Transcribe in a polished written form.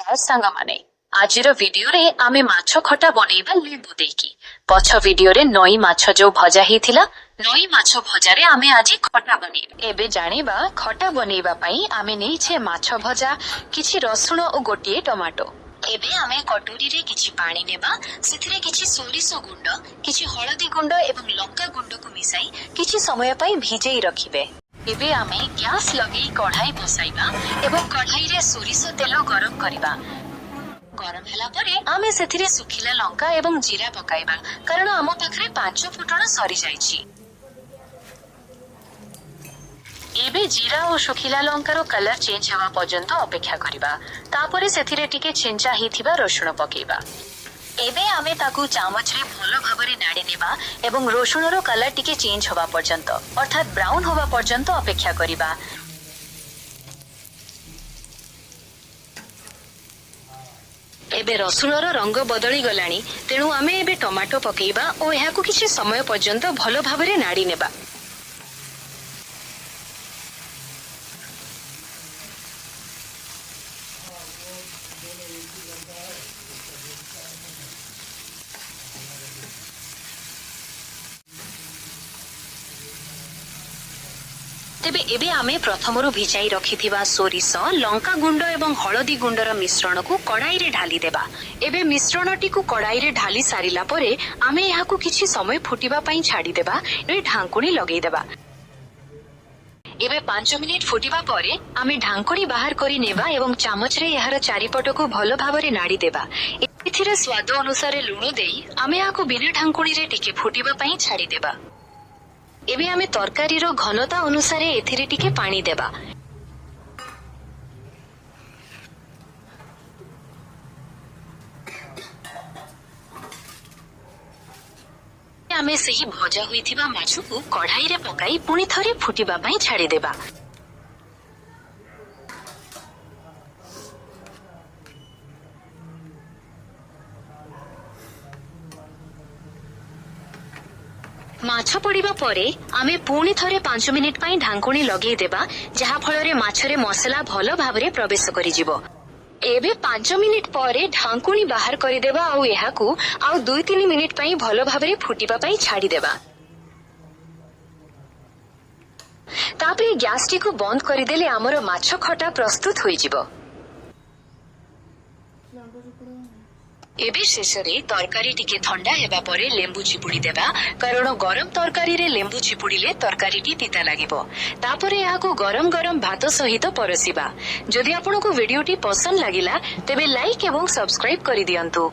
नमस्कार सांगमाने आजिर वीडियो रे आमे माछ खटा बनेइबा लेंबू देकी पछ वीडियो रे नई माछ जो भजा हिथिला नई माछ भजा रे आमे आजि खटा बनेइबा एबे जानिबा खटा बनेइबा पई आमे नेइछे माछ भजा किछि रसुण ओ गोटिए टमाटो एबे आमे कटोरी रे किछि पानी नेबा सेथिरे किछि सोरिसो गुंड किछि हळदी गुंड एवं लंका गुंड को मिसाई किछि समय पई भिजेई रखिबे एबे आमे गैस लगेई कढ़ाई बसाइबा एवं कढ़ाई रे सोरिसो तेल गरम करिबा गरम ହେଲା ପରେ ଆମେ ସେଥିରେ ଶୁଖିଲା ଲଙ୍କା ଏବଂ ଜିରା ପକାଇବା କାରଣ ଆମ ପାଖରେ 5 ଫୁଟଣ ସରି ଯାଇଛି। ଏବେ ଜିରା ଓ ଶୁଖିଲା ଲଙ୍କାର କଲର ଚେଞ୍ଜ ହେବା ପର୍ଯ୍ୟନ୍ତ ଅପେକ୍ଷା କରିବା ତାପରେ ସେଥିରେ ଟିକେ ଛେଞ୍ଚା ହେଇଥିବା ରସୁଣ ପକେଇବା ଏବେ ଆମେ ତାକୁ ଚାମଚରେ ଭଲ ଭାବରେ ନାଡ଼ି ନେବା ଏବଂ ରସୁଣର କଲର ଟିକେ ଚେଞ୍ଜ ହେବା ପର୍ଯ୍ୟନ୍ତ ଅର୍ଥାତ୍ ବ୍ରାଉନ ହେବା ପର୍ଯ୍ୟନ୍ତ ଅପେକ୍ଷା କରିବା एबे रसुणर रंग बदली गलानी तेणु आमे एबे टमाटो पकेइबा ओ एहाकु किछि समय पर्यंत भलो भाबरे नाडी नेबा तेबे एबे आमे प्रथमरु भिजाई रखिथिबा सोरिस लंका गुंड एवं हळदी गुंडर मिश्रण को कड़ाई रे ढाली देबा एबे मिश्रणटी को कड़ाई रे ढाली सारिला परे आमे एहाकु किछि समय फुटिबा पई छाडी देबा ए ढांकुणी लगेई देबा एबे 5 मिनिट फुटिबा परे आमे ढांकुणी बाहर करी नेबा एवं चामच रे एहार चारिपट को भलो भाबरे नाडी देबा एथिरे स्वाद अनुसार लूण देई आमे एहाकु बिना ढांकुणी रे टिके फुटिबा पई छाडी देबा एबे आमे तरकारी रो घनता अनुसार एथिरे टिके पानी देबा आमे सही भजा होइथिबा माछु को कढ़ाई रे पकाई पुनी थरे फुटिबा पई छाडी देबा माछ पड़िबा परे आमे पुणी थरे 5 मिनिट पई ढांकुणी लगेई देबा जहा फଳରେ माछरे मसला भलो भाबरे प्रवेश करि जिवो एबे 5 मिनिट परे ढांकुणी बाहर करि देबा आ एहाकू आ 2-3 मिनिट पई भलो भाबरे फुटिबा पई छाडी देबा तापरे गैस टी को बंद करि देले हमर माछ खटा प्रस्तुत होई जिवो एबे शेषरे तरकारी टिके ठंडा हेबा परे लेंबू चिपुड़ी देबा कारण गरम तरकारी रे लेंबू चिपुड़ीले तरकारीटी तीता लागिबो तापरे याको गरम गरम भात सहित परसिबा जदि आपनको वीडियोटी पसंद लागिला तेबे लाइक एवं सब्सक्राइब करि दियंतु।